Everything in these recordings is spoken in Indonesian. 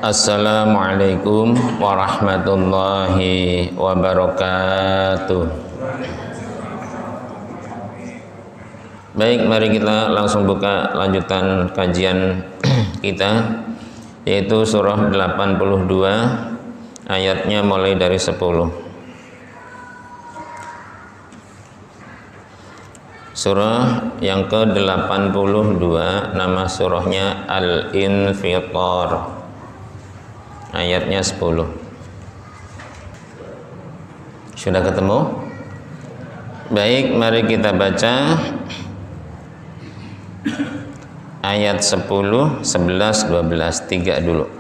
Assalamualaikum warahmatullahi wabarakatuh. Baik, mari kita langsung buka lanjutan kajian kita, yaitu surah 82, ayatnya mulai dari 10. Surah yang ke-82, nama surahnya Al-Infitar, ayatnya 10. Sudah ketemu? Baik, mari kita baca ayat 10, 11, 12, 3 dulu.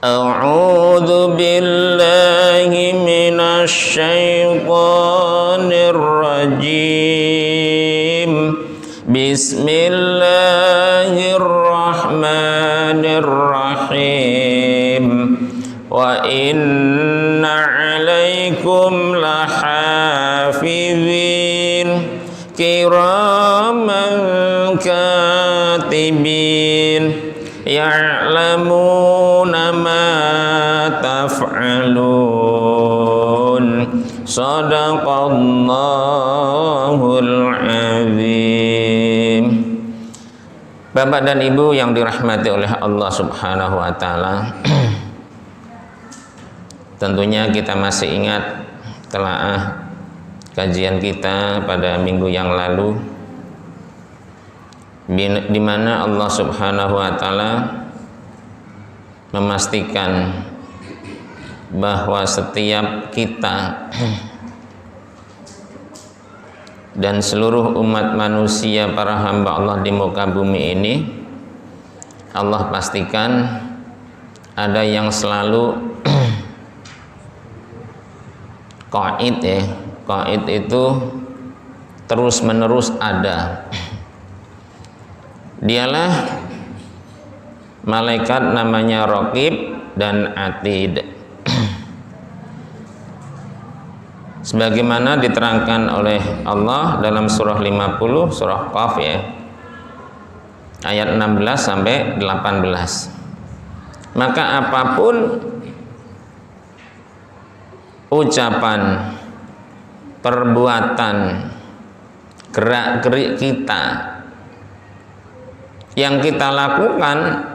A'udzu billahi minasy syaithanir rajim. Bismillahirrahmanirrahim. Wa inna 'alaikum lahafizin kiraman katibin ya'lamuna ma taf'alun. Shadaqallahul azim. Bapak dan Ibu yang dirahmati oleh Allah Subhanahu wa taala, tentunya kita masih ingat telaah kajian kita pada minggu yang lalu, di mana Allah Subhanahu wa taala memastikan bahwa setiap kita dan seluruh umat manusia, para hamba Allah di muka bumi ini, Allah pastikan ada yang selalu qaid, ya. Qaid itu terus menerus ada. Dialah malaikat namanya Raqib dan Atid. Sebagaimana diterangkan oleh Allah dalam surah 50, surah Qaf, ya, ayat 16 sampai 18. Maka apapun ucapan, perbuatan, gerak-gerik kita yang kita lakukan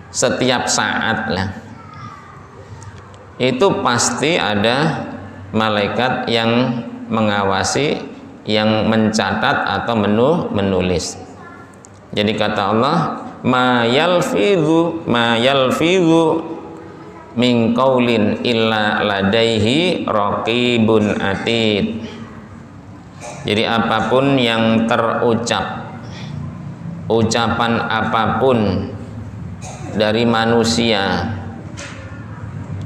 setiap saat lah, itu pasti ada malaikat yang mengawasi, yang mencatat atau menulis. Jadi kata Allah, ma yalfidhu min qaulin illa ladaihi raqibun atid. Jadi apapun yang terucap, ucapan apapun dari manusia,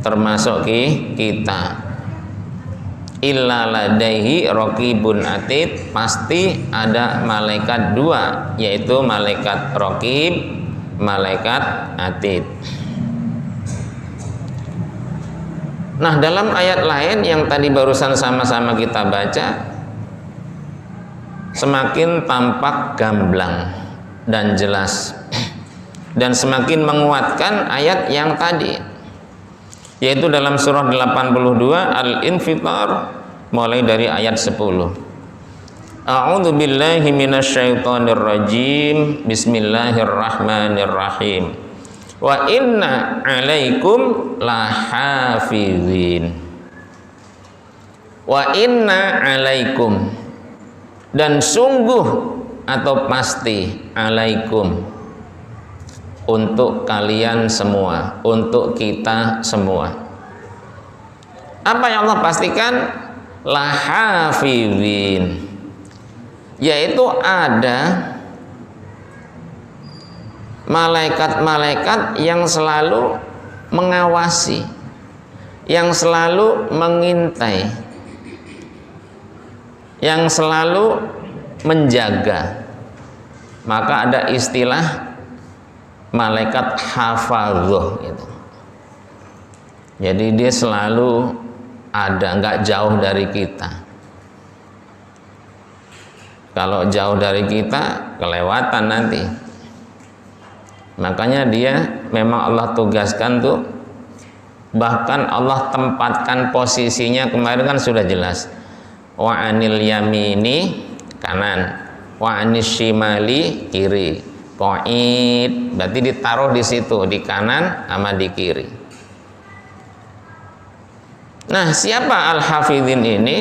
termasuk kita, illa ladaihi raqibun atid, pasti ada malaikat dua, yaitu malaikat raqib, malaikat atid. Nah, dalam ayat lain yang tadi barusan sama-sama kita baca, semakin tampak gamblang dan jelas, dan semakin menguatkan ayat yang tadi, yaitu dalam surah 82 Al-Infitar, mulai dari ayat 10. A'udzu billahi minasyaitonir rajim. Bismillahirrahmanirrahim. Wa inna 'alaikum lahafizin. Wa inna 'alaikum, dan sungguh atau pasti, 'alaikum, untuk kalian semua, untuk kita semua. Apa yang Allah pastikan? Lahafizin, yaitu ada malaikat-malaikat yang selalu mengawasi, yang selalu mengintai, yang selalu menjaga. Maka ada istilah malaikat hafadzuh gitu. Jadi dia selalu ada, nggak jauh dari kita. Kalau jauh dari kita kelewatan nanti. Makanya dia memang Allah tugaskan tuh, bahkan Allah tempatkan posisinya kemarin kan sudah jelas. Wa anil yamini kanan, wa anis shimali kiri. Qa'id berarti ditaruh di situ, di kanan sama di kiri. Nah, siapa al-hafidhin ini?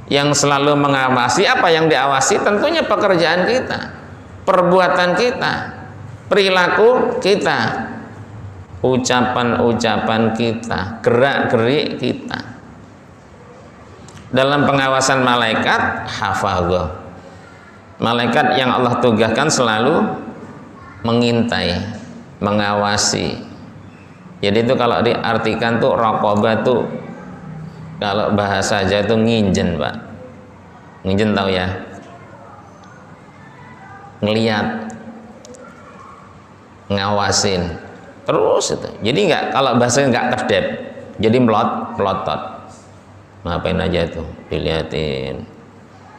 Yang selalu mengawasi. Apa yang diawasi? Tentunya pekerjaan kita, perbuatan kita, perilaku kita, ucapan-ucapan kita, gerak-gerik kita. Dalam pengawasan malaikat hafadhah, malaikat yang Allah tugaskan selalu mengintai, mengawasi. Jadi itu kalau diartikan tuh raqabah tuh, kalau bahasa aja itu nginjen, Pak. Nginjen tahu ya? Ngeliat, ngawasin, terus itu. Jadi nggak, kalau bahasanya nggak kedep, jadi melotot. Ngapain aja tuh? Diliatin.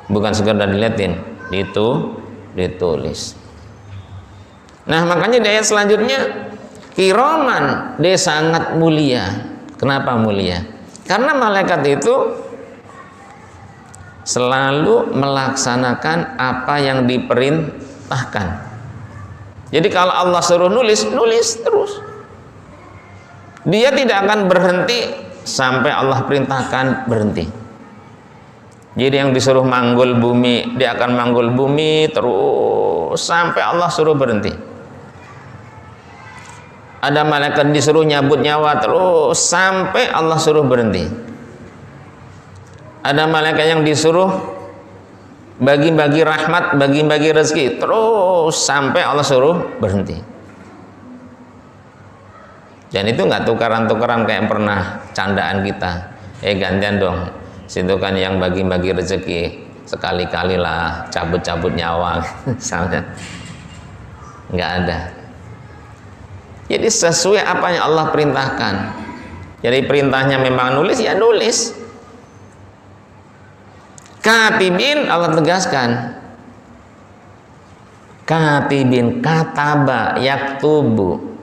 Bukan sekedar diliatin, ditulis. Nah, makanya di ayat selanjutnya kiraman, dia sangat mulia. Kenapa mulia? Karena malaikat itu selalu melaksanakan apa yang diperintahkan. Jadi kalau Allah suruh nulis terus. Dia tidak akan berhenti sampai Allah perintahkan berhenti. Jadi yang disuruh manggul bumi, dia akan manggul bumi terus sampai Allah suruh berhenti. Ada malaikat disuruh nyabut nyawa terus sampai Allah suruh berhenti. Ada malaikat yang disuruh bagi-bagi rahmat, bagi-bagi rezeki terus sampai Allah suruh berhenti. Dan itu nggak tukaran-tukaran kayak pernah candaan kita. Gantian dong, situ kan yang bagi-bagi rezeki, sekali-kali lah cabut-cabut nyawa misalnya. Nggak ada. Jadi sesuai apa yang Allah perintahkan. Jadi perintahnya memang nulis, ya nulis. Katibin, Allah tegaskan. Katibin, kataba, yaktubu,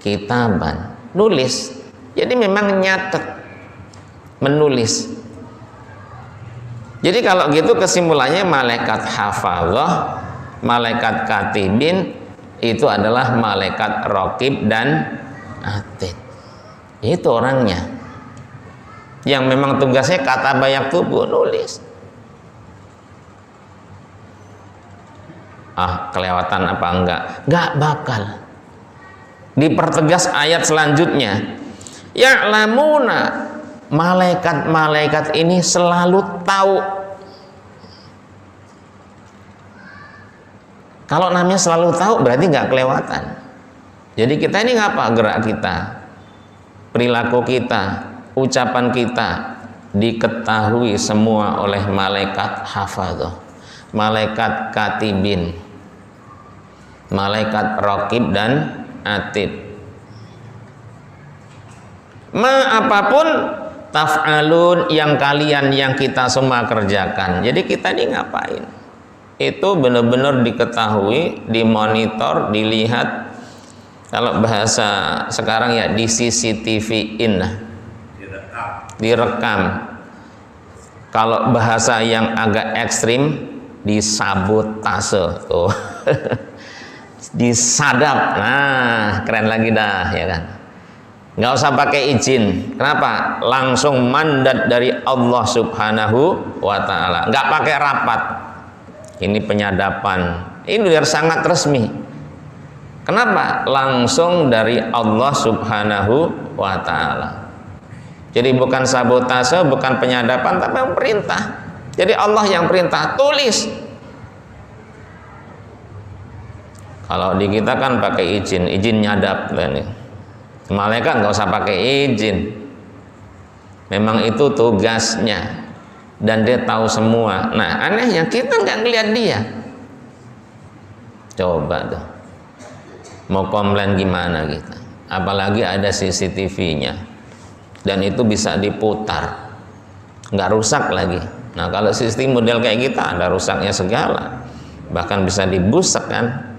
kitaban, nulis. Jadi memang nyatet, menulis. Jadi kalau gitu kesimpulannya malaikat hafazah, malaikat katibin itu adalah malaikat raqib dan atid. Itu orangnya yang memang tugasnya kata banyak tubuh, nulis. Kelewatan apa enggak? Enggak bakal. Dipertegas ayat selanjutnya, ya'lamuna, malaikat-malaikat ini selalu tahu. Kalau namanya selalu tahu berarti nggak kelewatan. Jadi kita ini ngapa? Gerak kita, perilaku kita, ucapan kita diketahui semua oleh malaikat hafadzah, malaikat katibin, malaikat raqib dan atid. Apapun taf'alun yang kalian, yang kita semua kerjakan. Jadi kita ini ngapain? Itu benar-benar diketahui, dimonitor, dilihat. Kalau bahasa sekarang ya di CCTV-in, direkam. Kalau bahasa yang agak ekstrim, disabotase tuh. Disadap. Nah, keren lagi dah, ya kan. Nggak usah pakai izin. Kenapa? Langsung mandat dari Allah Subhanahu wa ta'ala. Nggak pakai rapat. Ini penyadapan, ini biar sangat resmi. Kenapa? Langsung dari Allah Subhanahu wa ta'ala. Jadi bukan sabotase, bukan penyadapan, tapi perintah. Jadi Allah yang perintah, tulis. Kalau di kita kan pakai izin nyadap. Malaikat nggak usah pakai izin. Memang itu tugasnya. Dan dia tahu semua. Nah, anehnya kita nggak ngeliat dia. Coba tuh, mau komplain gimana kita? Apalagi ada CCTV-nya, dan itu bisa diputar, nggak rusak lagi. Nah, kalau sistem model kayak kita ada rusaknya segala, bahkan bisa dibusak kan.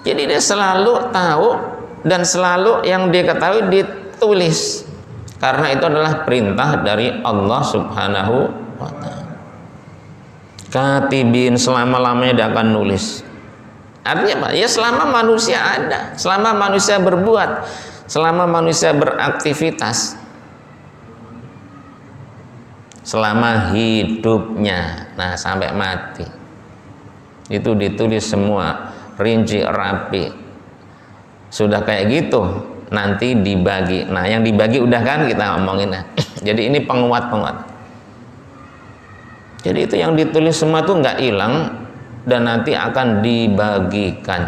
Jadi dia selalu tahu dan selalu yang dia ketahui ditulis, karena itu adalah perintah dari Allah Subhanahu wa ta'ala. Katibin, selama-lamanya dia akan nulis. Artinya apa? Ya selama manusia ada, selama manusia berbuat, selama manusia beraktivitas, selama hidupnya, nah sampai mati itu ditulis semua, rinci rapi. Sudah kayak gitu nanti dibagi. Nah yang dibagi udah kan kita ngomongin. Jadi ini penguat-penguat. Jadi itu yang ditulis semua tuh nggak hilang dan nanti akan dibagikan.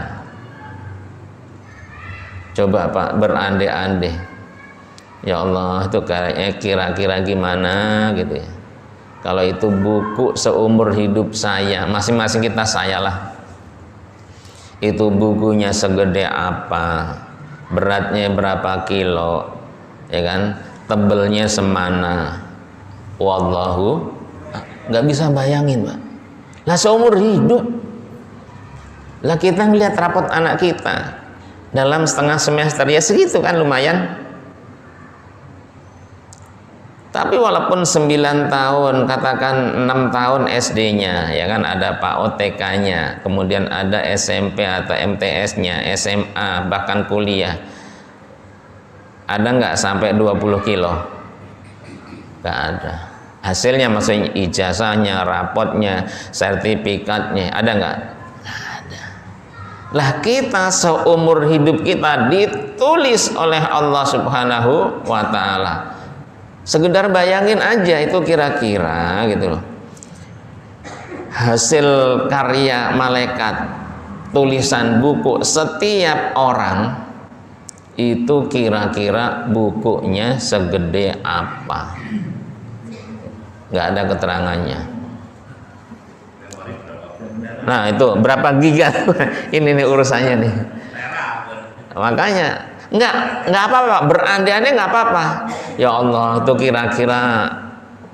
Coba Pak berandai-andai, ya Allah itu kayaknya kira-kira gimana gitu ya, kalau itu buku seumur hidup saya, masing-masing kita sayalah, itu bukunya segede apa, beratnya berapa kilo, ya kan, tebelnya semana, wallahu, nggak bisa bayangin Pak. Lah seumur hidup, lah kita ngelihat rapot anak kita dalam setengah semester ya segitu kan lumayan. Tapi walaupun 9 tahun, katakan 6 tahun SD-nya, ya kan, ada PAUD TK-nya, kemudian ada SMP atau MTS-nya, SMA, bahkan kuliah, ada nggak sampai 20 kilo? Nggak ada. Hasilnya maksudnya ijazahnya, rapotnya, sertifikatnya, ada nggak? Nggak ada. Lah kita seumur hidup kita ditulis oleh Allah Subhanahu wa ta'ala. Sekedar bayangin aja itu kira-kira gitu loh, hasil karya malaikat, tulisan buku setiap orang itu kira-kira bukunya segede apa? Nggak ada keterangannya. Nah itu berapa giga? Ini nih urusannya nih. Makanya nggak apa-apa, berandai-andai nggak apa-apa. Ya Allah, itu kira-kira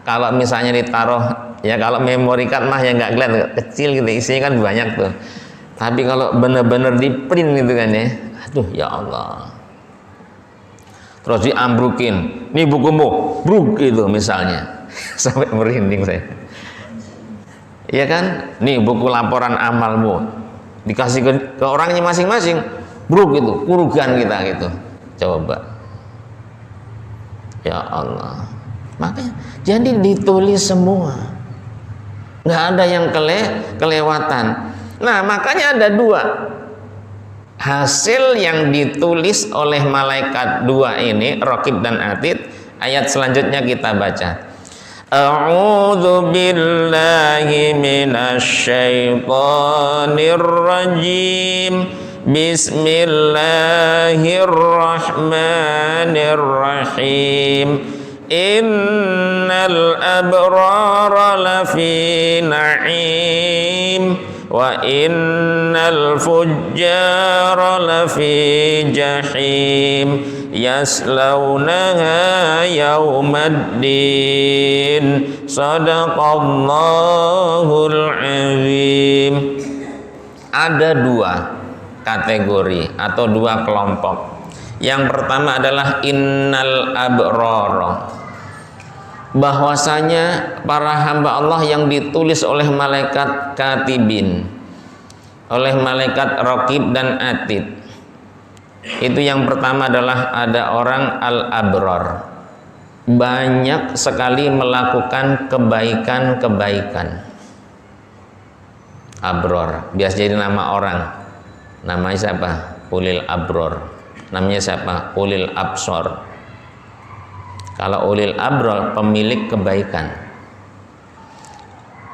kalau misalnya ditaruh, ya kalau memory card mah ya nggak kelihatan, kecil gitu, isinya kan banyak tuh. Tapi kalau bener-bener di print gitu kan ya, aduh ya Allah. Terus diambrukin, nih bukumu, bruk gitu misalnya, sampai merinding saya. Iya kan, nih buku laporan amalmu, dikasih ke orangnya masing-masing. Bruk gitu, kurugan kita gitu. Coba. Ya Allah. Makanya jadi ditulis semua. Nggak ada yang kelewatan. Nah, makanya ada dua. Hasil yang ditulis oleh malaikat dua ini, Raqib dan Atid, ayat selanjutnya kita baca. A'udzu billahi minasy syaithanir rajim. Bismillahirrahmanirrahim. Innal abrara lafi na'im wa innal fujjara lafi jahim yaslaunaha yaumaddin. Sadaqallahul azim. Ada dua kategori atau dua kelompok. Yang pertama adalah innal abrara, bahwasanya para hamba Allah yang ditulis oleh malaikat katibin, oleh malaikat Raqib dan Atid. Itu yang pertama adalah ada orang al-abrar, banyak sekali melakukan kebaikan-kebaikan. Abror biasa jadi nama orang. Namanya siapa? Ulil abror. Namanya siapa? Ulil absor. Kalau ulil abror pemilik kebaikan,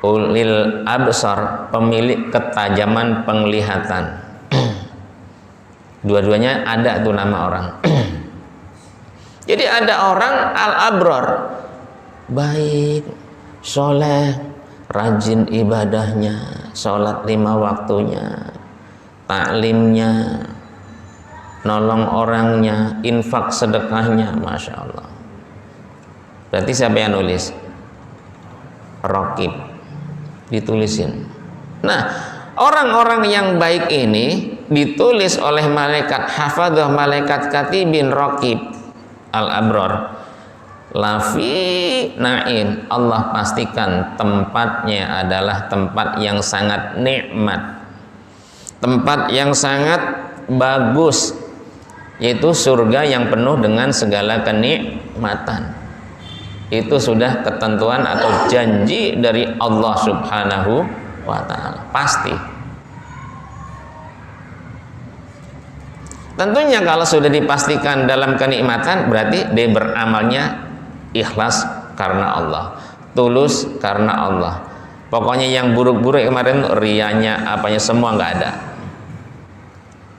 ulil absor pemilik ketajaman penglihatan. Dua-duanya ada tuh nama orang. Jadi ada orang al-abror, baik, soleh, rajin ibadahnya, sholat 5 waktunya, taklimnya, nolong orangnya, infak sedekahnya, Masya Allah. Berarti siapa yang nulis? Raqib, ditulisin. Nah, orang-orang yang baik ini ditulis oleh malaikat hafadzah, malaikat katibin raqib al-abrar, lafi na'im, Allah pastikan tempatnya adalah tempat yang sangat nikmat, tempat yang sangat bagus, yaitu surga yang penuh dengan segala kenikmatan. Itu sudah ketentuan atau janji dari Allah Subhanahu wa ta'ala, pasti. Tentunya kalau sudah dipastikan dalam kenikmatan, berarti dia beramalnya ikhlas karena Allah, tulus karena Allah. Pokoknya yang buruk-buruk kemarin, rianya apanya semua nggak ada.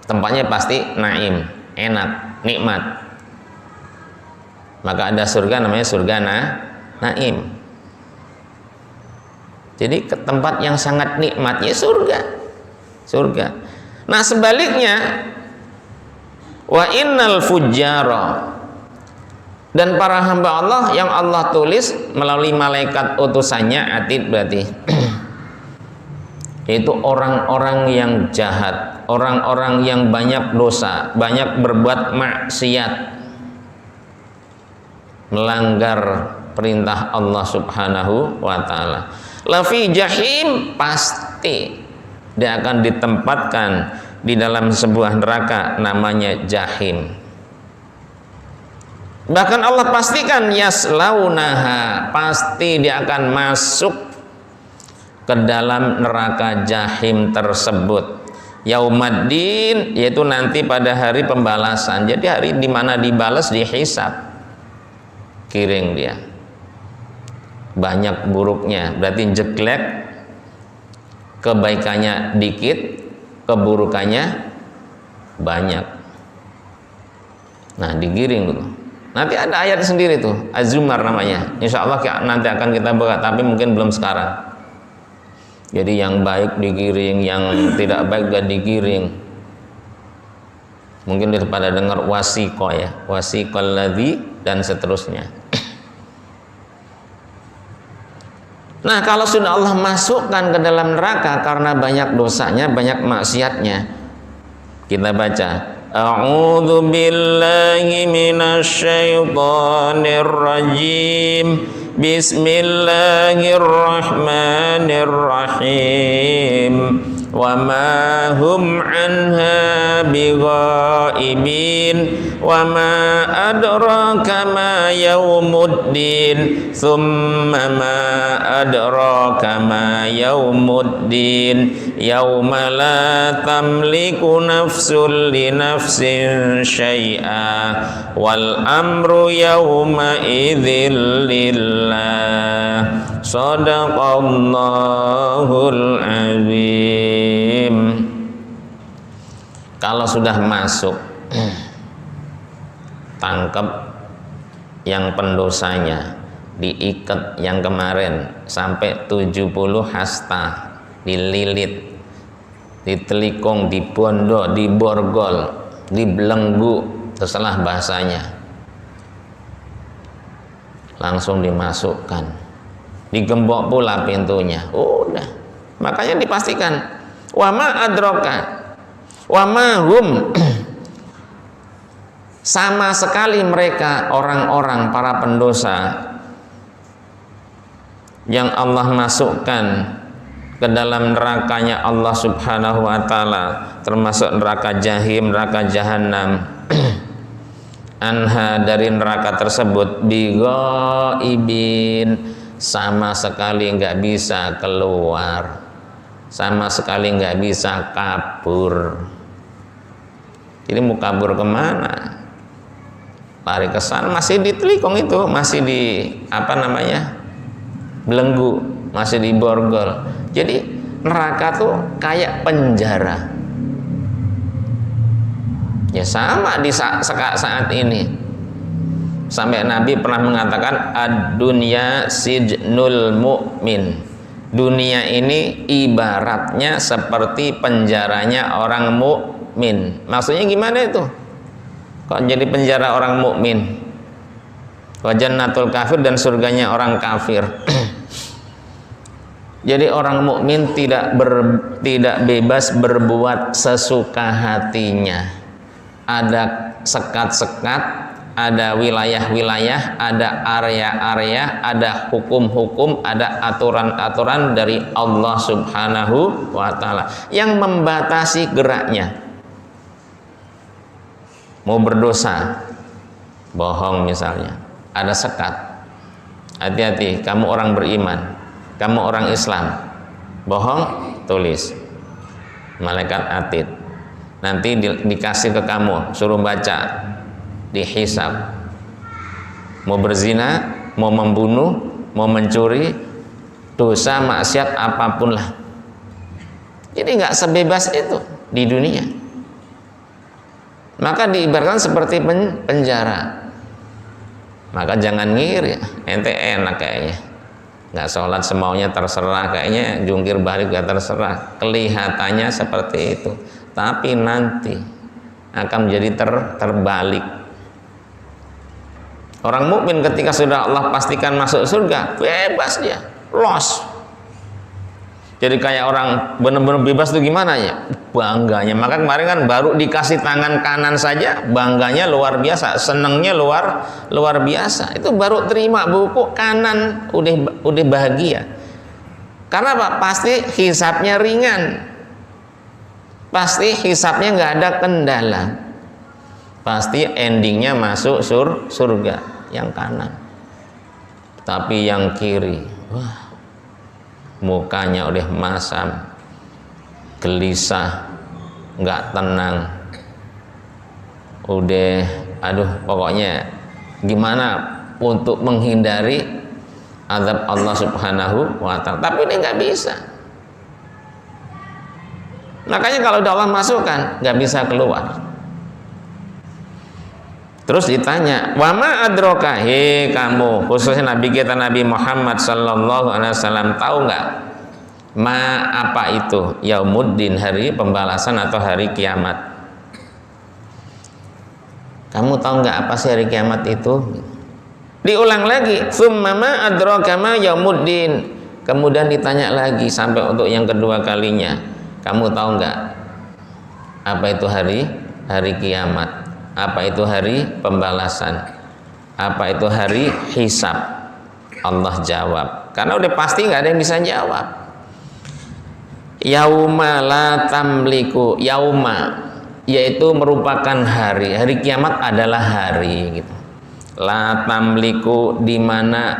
Tempatnya pasti naim, enak, nikmat. Maka ada surga namanya surga naim. Jadi ke tempat yang sangat nikmat, ya surga. Nah sebaliknya, wa innal fujjara, dan para hamba Allah yang Allah tulis melalui malaikat utusannya, atid berarti yaitu orang-orang yang jahat, orang-orang yang banyak dosa, banyak berbuat maksiat, melanggar perintah Allah Subhanahu wa ta'ala. Lafi jahim, pasti dia akan ditempatkan di dalam sebuah neraka namanya jahim. Bahkan Allah pastikan yaslaunaha, pasti dia akan masuk ke dalam neraka jahim tersebut. Yaumaddin, yaitu nanti pada hari pembalasan. Jadi hari di mana dibalas, dihisab. Kiring dia, banyak buruknya, berarti jelek, kebaikannya dikit, keburukannya banyak. Nah digiring dulu. Nanti ada ayat sendiri tuh, Az-Zumar namanya. Insya Allah nanti akan kita buka, tapi mungkin belum sekarang. Jadi yang baik digiring, yang tidak baik gak digiring. Mungkin udah pada dengar wasiqo ya, wasiqal ladzi dan seterusnya. Nah kalau sudah Allah masukkan ke dalam neraka karena banyak dosanya, banyak maksiatnya, kita baca a'udzu billahi minasyaitonir rajim, bismillahirrahmanirrahim, wa ma hum anha bighaibin, wa ma adraka ma yaumuddin, thumma ma adraka ma yaumuddin, yauma la tamliku nafsun li nafsin syai'a wal amru yauma idzil lillah. Shadaqallahul azim. Kalau sudah masuk, tangkap yang pendosanya, diikat yang kemarin sampai 70 hasta, dililit, ditelikung, dibondo, diborgol, dibelenggu, terserah bahasanya, langsung dimasukkan, digembok pula pintunya. Udah, makanya dipastikan wama adroka wama hum, sama sekali mereka orang-orang para pendosa yang Allah masukkan ke dalam nerakanya Allah Subhanahu wa ta'ala, termasuk neraka jahim, neraka jahanam, anha, dari neraka tersebut, bighaibin, sama sekali nggak bisa keluar, sama sekali nggak bisa kabur. Jadi mau kabur kemana? Lari ke sana, masih ditelikung itu, masih di apa namanya, belenggu, masih diborgol. Jadi neraka tuh kayak penjara. Ya sama di saat ini. Sampai Nabi pernah mengatakan ad-dunya sijnul mu'min. Dunia ini ibaratnya seperti penjaranya orang mukmin. Maksudnya gimana itu? Kok jadi penjara orang mukmin? Wa jannatul kafir, dan surganya orang kafir. Jadi orang mukmin tidak bebas berbuat sesuka hatinya. Ada sekat-sekat, ada wilayah-wilayah, ada area-area, ada hukum-hukum, ada aturan-aturan dari Allah Subhanahu wa Ta'ala yang membatasi geraknya. Mau berdosa, bohong misalnya, ada sekat. Hati-hati, kamu orang beriman, kamu orang Islam, bohong, tulis malaikat atid, nanti dikasih ke kamu, suruh baca, dihisab. Mau berzina, mau membunuh, mau mencuri, dosa maksiat apapun lah. Jadi nggak sebebas itu di dunia. Maka diibaratkan seperti penjara. Maka jangan ngiri, ente enak kayaknya, nggak sholat semaunya terserah, kayaknya jungkir balik gak terserah. Kelihatannya seperti itu, tapi nanti akan menjadi terbalik. Orang mukmin ketika sudah Allah pastikan masuk surga, bebas dia, los. Jadi kayak orang benar-benar bebas itu gimana ya? Bangganya. Maka kemarin kan baru dikasih tangan kanan saja, bangganya luar biasa, senengnya luar biasa. Itu baru terima buku kanan, udah bahagia. Karena apa? Pasti hisabnya ringan. Pasti hisabnya nggak ada kendala. Pasti endingnya masuk surga yang kanan. Tapi yang kiri, wah, mukanya udah masam, gelisah, nggak tenang, udah aduh pokoknya gimana untuk menghindari azab Allah Subhanahu wa Ta'ala. Tapi ini nggak bisa. Makanya kalau udah Allah masukkan nggak bisa keluar. Terus ditanya, wa ma adraka, he kamu, khususnya Nabi kita Nabi Muhammad sallallahu alaihi wasallam, tahu nggak ma apa itu yaumuddin, hari pembalasan atau hari kiamat? Kamu tahu nggak apa sih hari kiamat itu? Diulang lagi, tsumma ma adraka ma yaumuddin. Kemudian ditanya lagi sampai untuk yang kedua kalinya, kamu tahu nggak apa itu hari kiamat? Apa itu hari pembalasan? Apa itu hari hisab? Allah jawab, karena udah pasti nggak ada yang bisa jawab. Yauma la tamliku, yauma yaitu merupakan hari kiamat adalah hari gitu. La tamliku, di mana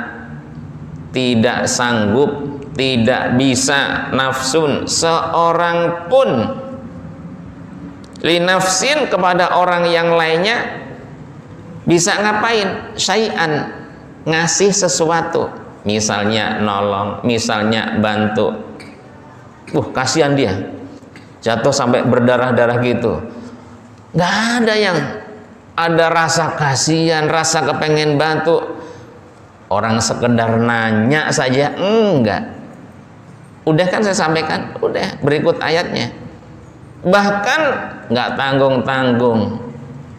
tidak sanggup, tidak bisa nafsun seorang pun linafsin kepada orang yang lainnya bisa ngapain? Syai'an, ngasih sesuatu, misalnya nolong, misalnya bantu. Kasihan dia, jatuh sampai berdarah-darah gitu. Nggak ada yang ada rasa kasihan, rasa kepengen bantu. Orang sekedar nanya saja enggak. Udah kan saya sampaikan, udah berikut ayatnya. Bahkan nggak tanggung-tanggung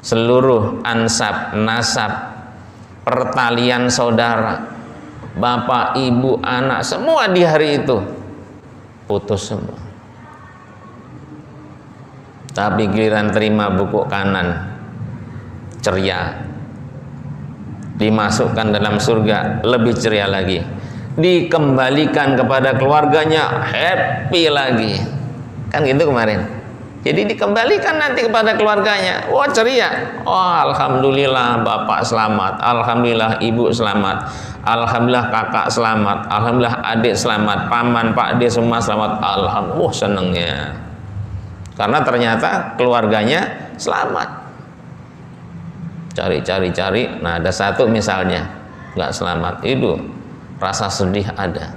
seluruh ansab, nasab, pertalian saudara, bapak, ibu, anak, semua di hari itu putus semua. Tapi giliran terima buku kanan, ceria, dimasukkan dalam surga, lebih ceria lagi, dikembalikan kepada keluarganya, happy lagi, kan gitu kemarin. Jadi dikembalikan nanti kepada keluarganya, wah ceria, oh alhamdulillah bapak selamat, alhamdulillah ibu selamat, alhamdulillah kakak selamat, alhamdulillah adik selamat, paman, pak de semua selamat, alhamdulillah, senengnya, karena ternyata keluarganya selamat. Cari, nah ada satu misalnya nggak selamat, itu rasa sedih ada.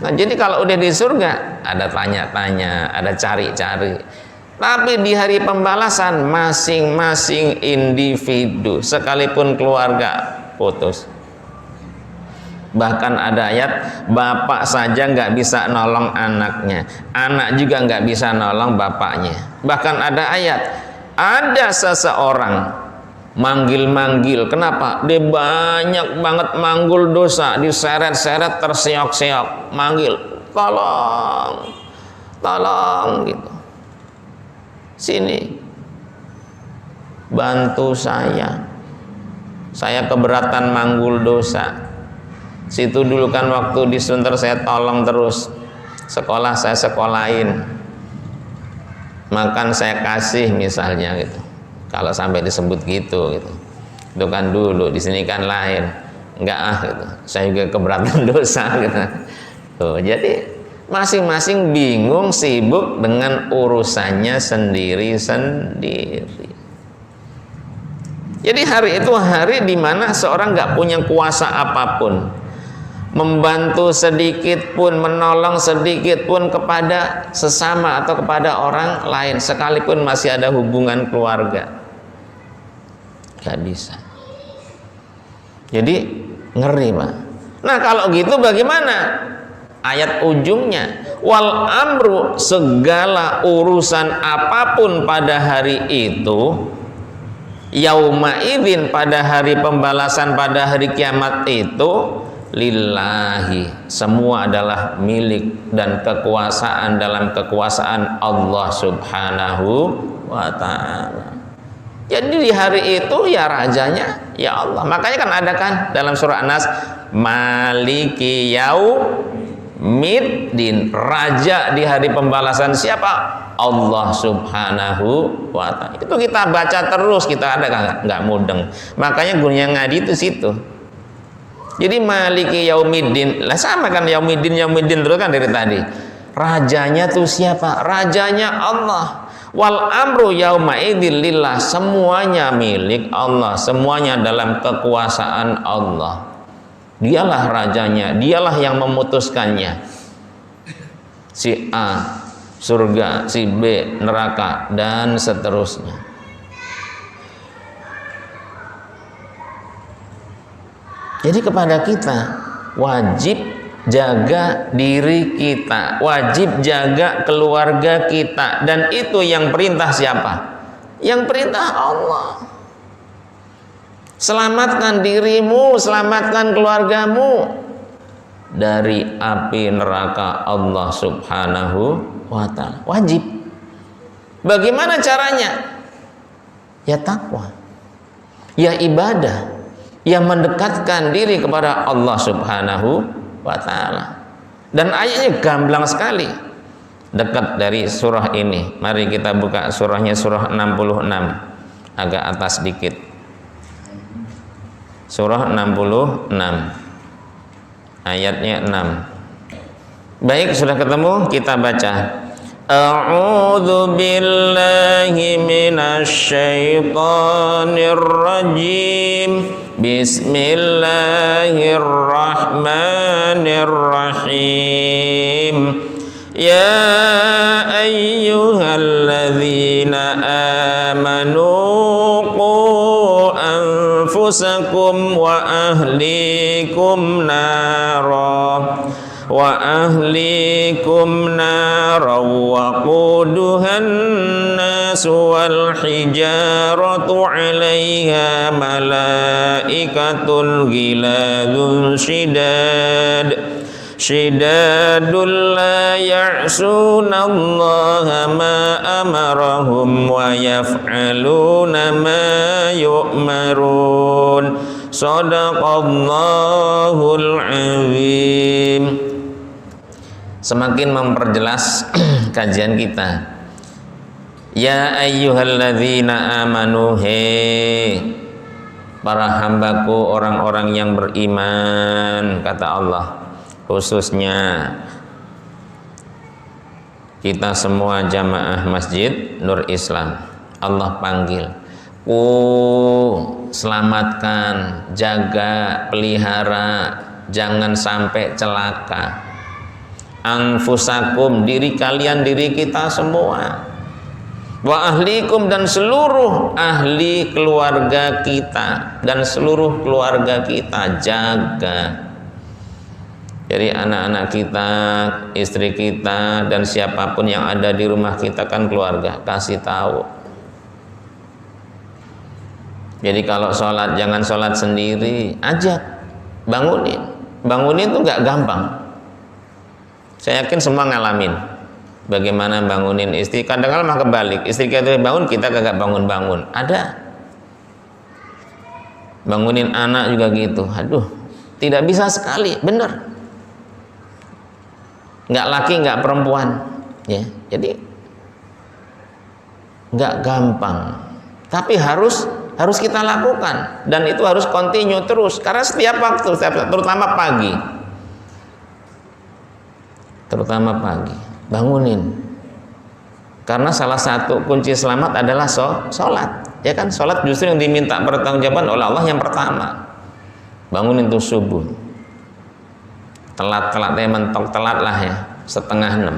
Nah jadi kalau udah di surga ada tanya-tanya, ada cari-cari. Tapi di hari pembalasan masing-masing individu sekalipun keluarga putus. Bahkan ada ayat bapak saja nggak bisa nolong anaknya, anak juga nggak bisa nolong bapaknya. Bahkan ada ayat ada seseorang manggil-manggil, kenapa? Dia banyak banget manggul dosa, diseret-seret, terseok-seok, manggil, tolong gitu, sini bantu saya keberatan manggul dosa. Situ dulu kan waktu di Sunter saya tolong terus, sekolah saya sekolahin, makan saya kasih misalnya gitu. Kalau sampai disebut gitu itu kan dulu, di sini kan lain, enggak gitu, saya juga keberatan dosa gitu. Tuh, jadi masing-masing bingung, sibuk dengan urusannya sendiri-sendiri. Jadi hari itu hari di mana seorang nggak punya kuasa apapun, membantu sedikit pun, menolong sedikit pun kepada sesama atau kepada orang lain, sekalipun masih ada hubungan keluarga, nggak bisa. Jadi ngeri, Pak. Nah kalau gitu bagaimana? Ayat ujungnya, wal amru, segala urusan apapun pada hari itu, yauma idzin, pada hari pembalasan, pada hari kiamat itu, lillahi, semua adalah milik dan kekuasaan dalam kekuasaan Allah subhanahu wa ta'ala. Jadi di hari itu ya rajanya ya Allah. Makanya kan ada kan dalam surah An-Nas, maliki yaumiddin, raja di hari pembalasan siapa? Allah subhanahu wa ta'ala. Itu kita baca terus, kita ada nggak mudeng. Makanya gunanya ngadi itu situ. Jadi maliki yaumiddin, lah sama kan yaumiddin terus kan dari tadi. Rajanya tuh siapa? Rajanya Allah. Wal amru yauma idzil lillah, semuanya milik Allah, semuanya dalam kekuasaan Allah. Dialah rajanya, dialah yang memutuskannya. Si A surga, si B neraka, dan seterusnya. Jadi kepada kita wajib jaga diri kita, wajib jaga keluarga kita, dan itu yang perintah siapa? Yang perintah Allah. Selamatkan dirimu, selamatkan keluargamu dari api neraka Allah subhanahu wa ta'ala. Wajib. Bagaimana caranya? Ya takwa, ya ibadah, yang mendekatkan diri kepada Allah subhanahu wa ta'ala. Dan ayatnya gamblang sekali, dekat dari surah ini. Mari kita buka surahnya, surah 66, agak atas dikit. Surah 66 ayatnya 6. Baik, sudah ketemu, kita baca. A'udzu billahi minasyaitonir rajim. Bismillahirrahmanirrahim. Ya ayyuhalladzina amanu qu anfusakum wa ahlikum nara waquduhan nasu wal hijaratu 'alaiha malaikatun ghiladun shidadul la ya'sunallaha ma amarahum wa yaf'aluna ma yu'marun. Shadaqallahul azim. Semakin memperjelas kajian kita. Ya ayyuhalladzina amanu, he para hambaku, orang-orang yang beriman, kata Allah. Khususnya kita semua jamaah Masjid Nur Islam, Allah panggil, selamatkan, jaga, pelihara, jangan sampai celaka. Anfusakum, diri kalian, diri kita semua. Wa ahlikum, dan seluruh ahli keluarga kita, dan seluruh keluarga kita jaga. Jadi anak-anak kita, istri kita, dan siapapun yang ada di rumah kita kan keluarga, kasih tahu. Jadi kalau sholat, jangan sholat sendiri, ajak, bangunin. Bangunin itu nggak gampang. Saya yakin semua ngalamin bagaimana bangunin istri. Kadang-kadang mah kebalik, istri kita bangun, kita kagak bangun-bangun. Ada. Bangunin anak juga gitu. Aduh, tidak bisa sekali, bener. Nggak laki, nggak perempuan, ya. Jadi nggak gampang. Tapi harus kita lakukan, dan itu harus continue terus. Karena setiap waktu, terutama pagi. Terutama pagi, bangunin. Karena salah satu kunci selamat adalah sholat. Ya kan, sholat justru yang diminta pertanggungjawaban oleh Allah yang pertama. Bangunin tuh subuh. Telat mentok telat lah ya, 5:30.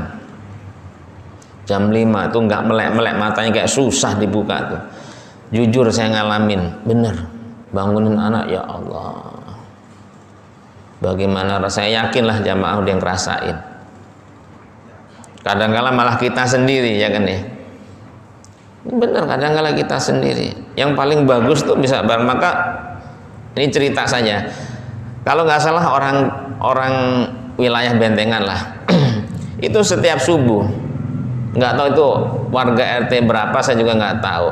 Jam 5 itu nggak melek matanya, kayak susah dibuka tuh. Jujur saya ngalamin, bener. Bangunin anak, ya Allah. Bagaimana rasanya, yakinlah jamaah udah yang ngerasain. Kadang-kala malah kita sendiri, ya kan ya. Benar, kadang-kala kita sendiri. Yang paling bagus tuh bisa bareng. Maka ini cerita saja. Kalau nggak salah orang wilayah Bentengan lah, itu setiap subuh, nggak tahu itu warga RT berapa, saya juga nggak tahu.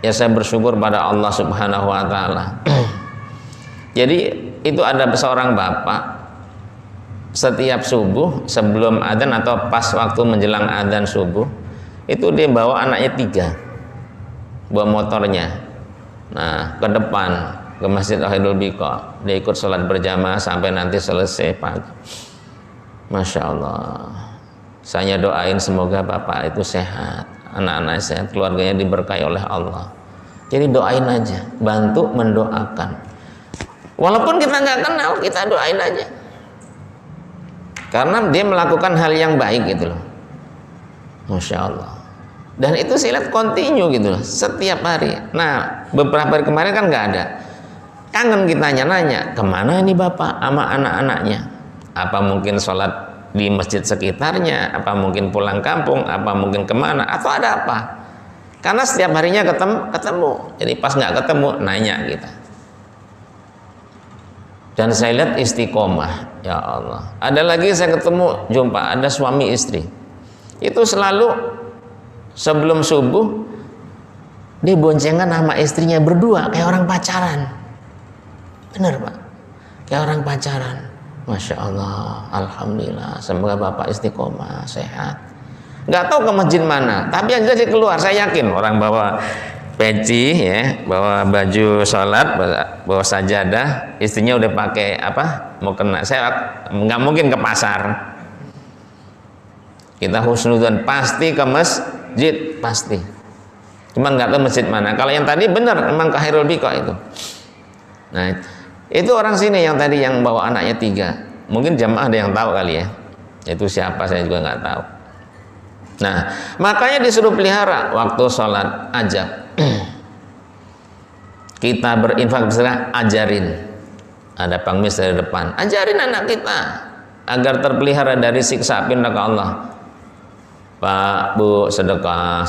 Ya saya bersyukur pada Allah Subhanahu Wa Taala. Jadi itu ada seorang bapak. Setiap subuh sebelum adzan atau pas waktu menjelang adzan subuh, itu dia bawa anaknya 3, bawa motornya, nah ke depan ke Masjid Al-Haidul Biqa. Dia ikut sholat berjamaah sampai nanti selesai pagi. Masya Allah. Saya doain semoga bapak itu sehat, anak-anak sehat, keluarganya diberkahi oleh Allah. Jadi doain aja, bantu mendoakan. Walaupun kita nggak kenal, kita doain aja. Karena dia melakukan hal yang baik gitu loh. Masya Allah. Dan itu saya lihat continue gitu loh, setiap hari. Nah, beberapa hari kemarin kan nggak ada. Kangen kita nanya, kemana ini bapak sama anak-anaknya? Apa mungkin sholat di masjid sekitarnya? Apa mungkin pulang kampung? Apa mungkin kemana? Atau ada apa? Karena setiap harinya ketemu. Jadi pas nggak ketemu, nanya kita. Dan saya lihat istiqomah, ya Allah. Ada lagi saya ketemu, jumpa, ada suami istri. Itu selalu sebelum subuh, dia boncengan sama istrinya berdua, kayak orang pacaran. Bener Pak, kayak orang pacaran. Masya Allah, Alhamdulillah. Semoga bapak istiqomah, sehat. Nggak tahu ke masjid mana, tapi yang jadi keluar, saya yakin orang bawa peci, ya, bawa baju sholat, bawa sajadah, istrinya udah pakai apa? Mau kena, saya nggak mungkin ke pasar. Kita husnudzon pasti ke masjid, pasti. Cuman nggak tahu masjid mana. Kalau yang tadi benar, memang ke Hairul Biqa itu. Nah, itu orang sini yang tadi yang bawa anaknya 3. Mungkin jamaah ada yang tahu kali ya. Itu siapa saya juga nggak tahu. Nah, makanya disuruh pelihara waktu sholat ajab. Kita berinfak besar, ajarin. Ada pengemis dari depan, ajarin anak kita agar terpelihara dari siksa api neraka Allah. Pak, Bu, sedekah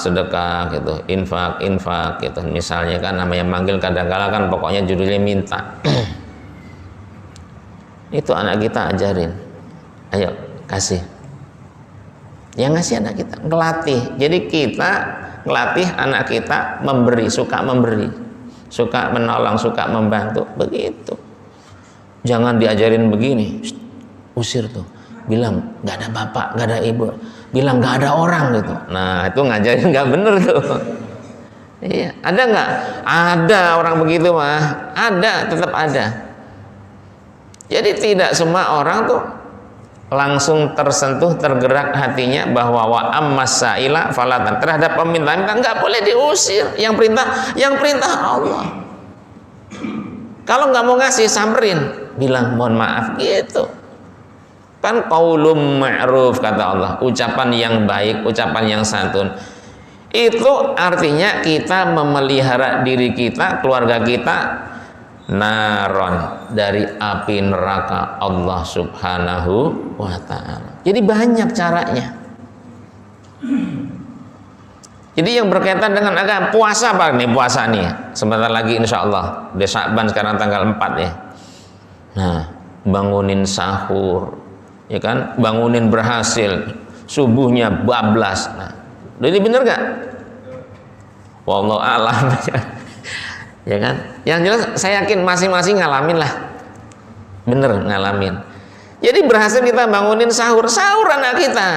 gitu, infak gitu. Misalnya kan namanya manggil, kadang-kala kan pokoknya judulnya minta. Itu anak kita ajarin. Ayo kasih. Yang ngasih anak kita, ngelatih. Jadi kita ngelatih anak kita memberi, suka menolong, suka membantu, begitu. Jangan diajarin begini, usir tuh, bilang nggak ada bapak, nggak ada ibu, bilang nggak ada orang gitu. Nah itu ngajarin nggak bener tuh. Iya, ada nggak? Ada orang begitu mah, ada, tetap ada. Jadi tidak semua orang tuh langsung tersentuh, tergerak hatinya bahwa wa ammasaila falatan, terhadap permintaan nggak boleh diusir. Yang perintah Allah. Kalau nggak mau ngasih, samperin, bilang mohon maaf gitu. Kan qaulum ma'ruf kata Allah, ucapan yang baik, ucapan yang santun. Itu artinya kita memelihara diri kita, keluarga kita naron, dari api neraka Allah Subhanahu wa ta'ala. Jadi banyak caranya. Jadi yang berkaitan dengan agama, puasa apa nih? Puasa nih, sebentar lagi insya Allah. Udah Sya'ban sekarang tanggal 4 ya. Nah, bangunin sahur, ya kan, bangunin berhasil, subuhnya bablas. Nah, ini bener gak? Wallahu a'lam. Ya kan, yang jelas saya yakin masing-masing ngalamin lah, bener ngalamin. Jadi berhasil kita bangunin sahur anak kita,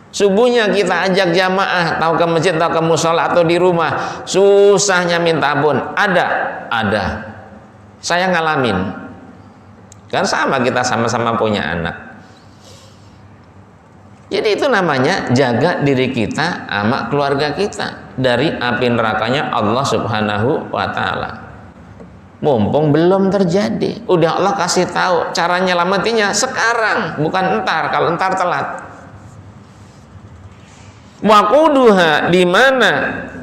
subuhnya kita ajak jamaah, tahu ke masjid, tahu ke musola atau di rumah, susahnya minta ampun, ada. Saya ngalamin, kan sama, kita sama-sama punya anak. Jadi itu namanya jaga diri kita sama keluarga kita dari api nerakanya Allah Subhanahu wa ta'ala. Mumpung belum terjadi, udah Allah kasih tahu cara nyelamatinya sekarang, bukan entar. Kalau entar telat. Waquduha, di mana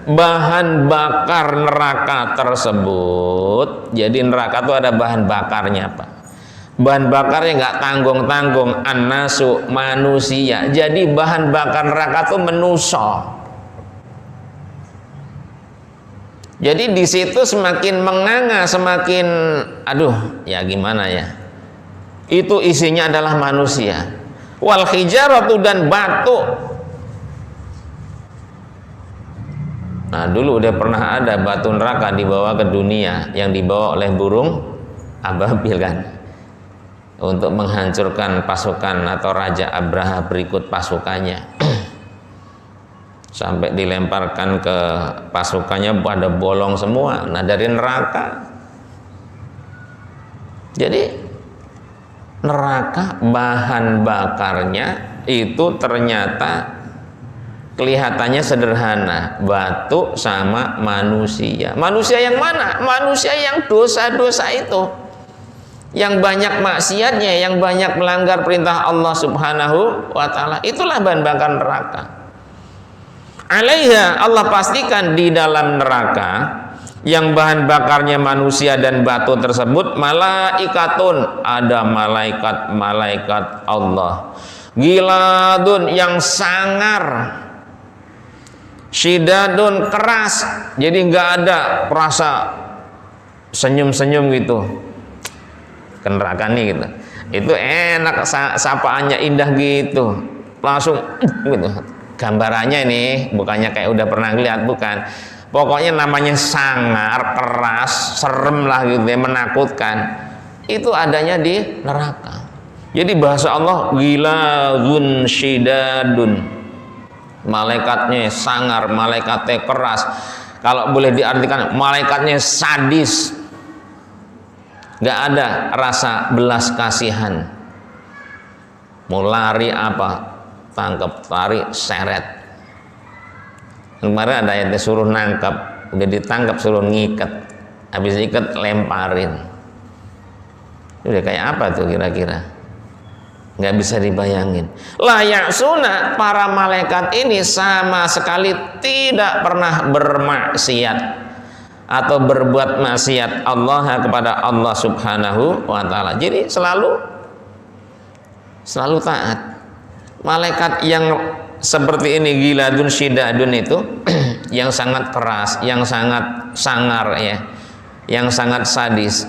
bahan bakar neraka tersebut. Jadi neraka itu ada bahan bakarnya, Pak. Bahan bakarnya nggak tanggung-tanggung, annasu, manusia. Jadi bahan bakar neraka itu menuso. Jadi di situ semakin menganga, semakin aduh, ya gimana ya? Itu isinya adalah manusia. Wal hijaratu, dan batu. Nah, dulu udah pernah ada batu neraka dibawa ke dunia yang dibawa oleh burung ababil kan, untuk menghancurkan pasukan atau Raja Abraha berikut pasukannya. Sampai dilemparkan ke pasukannya pada bolong semua. Nah, dari neraka. Jadi neraka bahan bakarnya itu ternyata kelihatannya sederhana, batu sama manusia. Manusia yang mana? Manusia yang dosa-dosa itu, yang banyak maksiatnya, yang banyak melanggar perintah Allah Subhanahu wa ta'ala. Itulah bahan bakar neraka. Alaiha, Allah pastikan di dalam neraka yang bahan bakarnya manusia dan batu tersebut, malaikatun, ada malaikat Allah, giladun, yang sangar, syidadun, keras. Jadi nggak ada rasa senyum-senyum gitu ke neraka nih gitu. Itu enak, sapaannya indah gitu, langsung gitu. Gambarannya ini bukannya kayak udah pernah lihat, bukan. Pokoknya namanya sangar, keras, serem lah gitu ya, menakutkan. Itu adanya di neraka. Jadi bahasa Allah giladun syidadun, malaikatnya sangar, malaikatnya keras. Kalau boleh diartikan, malaikatnya sadis, gak ada rasa belas kasihan. Mau lari apa, tangkap, tarik, seret. Kemarin ada yang disuruh nangkap, udah ditangkap suruh ngikat, habis ikat lemparin. Udah kayak apa tuh kira-kira? Nggak bisa dibayangin. La ya'suna, para malaikat ini sama sekali tidak pernah bermaksiat atau berbuat maksiat Allah kepada Allah Subhanahu wa ta'ala. Jadi selalu taat. Malaikat yang seperti ini, giladun syidadun, itu yang sangat keras, yang sangat sangar ya, yang sangat sadis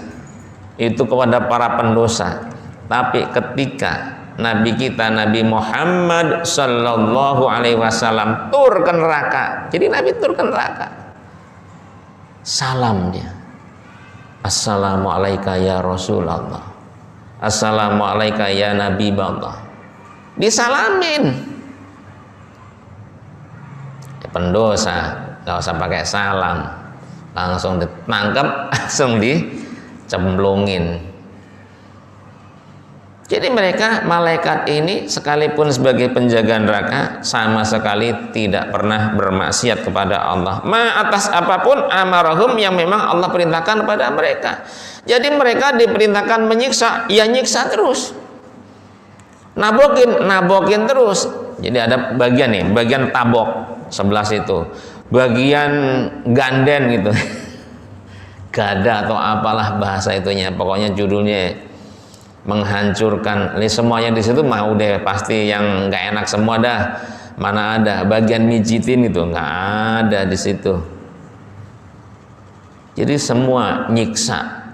itu kepada para pendosa. Tapi ketika Nabi kita Nabi Muhammad sallallahu alaihi wasallam tur ke neraka, jadi Nabi tur ke neraka, salam dia, assalamualaikum ya Rasulullah, assalamualaikum ya Nabi Allah, disalamin. Pendosa nggak usah pakai salam, langsung ditangkap, langsung dicemplungin. Jadi mereka, malaikat ini sekalipun sebagai penjaga neraka, sama sekali tidak pernah bermaksiat kepada Allah. Atas apapun amarahum, yang memang Allah perintahkan kepada mereka. Jadi mereka diperintahkan menyiksa, ya nyiksa terus, nabokin terus. Jadi ada bagian nih, bagian tabok sebelah situ, bagian ganden gitu, gada atau apalah bahasa itunya, pokoknya judulnya menghancurkan. Ini semuanya di situ mau deh, pasti yang nggak enak semua dah. Mana ada bagian mijitin itu, nggak ada di situ. Jadi semua nyiksa,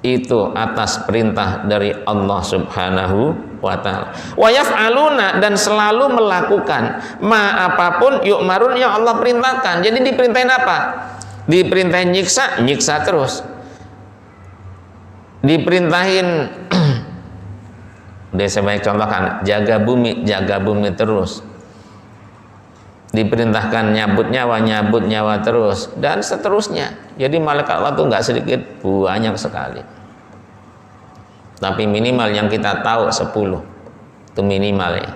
itu atas perintah dari Allah Subhanahu wa ta'ala. Wa yaf'aluna, dan selalu melakukan ma apapun yu'marun yang Allah perintahkan. Jadi diperintahin apa? Diperintahin nyiksa, nyiksa terus. Diperintahin udah saya banyak contohkan, jaga bumi terus. Diperintahkan nyabut nyawa terus, dan seterusnya. Jadi malaikat Allah itu nggak sedikit, banyak sekali. Tapi minimal yang kita tahu 10, itu minimal ya.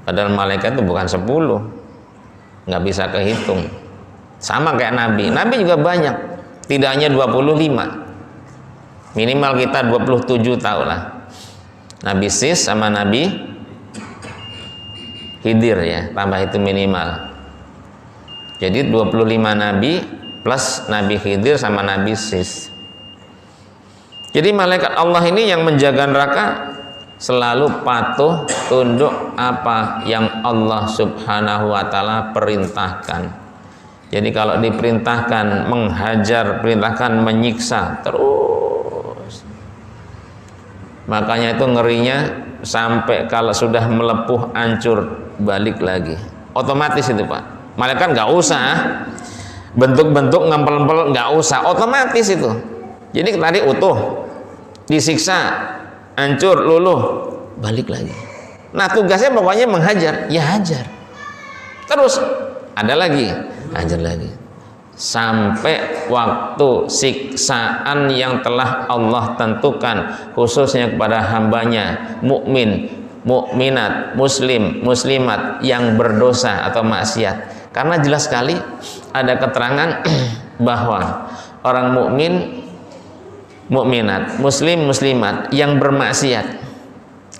Padahal malaikat itu bukan 10, nggak bisa kehitung. Sama kayak Nabi juga banyak, tidak hanya 25. Minimal kita 27 tahu lah. Nabi Sis sama Nabi Khidir ya, tambah itu minimal. Jadi 25 nabi plus Nabi Khidir sama Nabi Sis. Jadi malaikat Allah ini yang menjaga neraka selalu patuh tunduk apa yang Allah Subhanahu wa ta'ala perintahkan. Jadi kalau diperintahkan menghajar, perintahkan menyiksa terus. Makanya itu ngerinya sampai kalau sudah melepuh hancur balik lagi otomatis itu Pak. Malaikat nggak usah bentuk-bentuk ngempel-ngempel, nggak usah, otomatis itu. Jadi tadi utuh disiksa hancur luluh balik lagi. Nah tugasnya pokoknya menghajar, ya hajar terus, ada lagi hajar lagi sampai waktu siksaan yang telah Allah tentukan khususnya kepada hambanya mukmin, mukminat, muslim, muslimat yang berdosa atau maksiat. Karena jelas sekali ada keterangan bahwa orang mukmin, mukminat, muslim, muslimat yang bermaksiat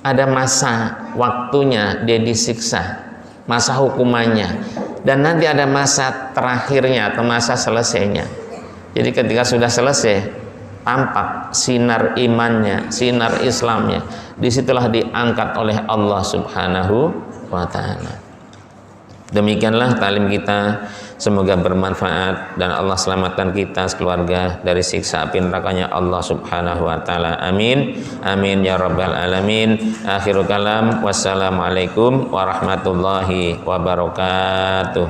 ada masa waktunya dia disiksa, masa hukumannya, dan nanti ada masa terakhirnya atau masa selesainya. Jadi ketika sudah selesai tampak sinar imannya, sinar Islamnya, disitulah diangkat oleh Allah Subhanahu wa ta'ala. Demikianlah talim kita, semoga bermanfaat dan Allah selamatkan kita sekeluarga dari siksa api nerakanya Allah Subhanahu wa ta'ala. Amin amin ya rabbal alamin. Akhirul kalam, wassalamualaikum warahmatullahi wabarakatuh.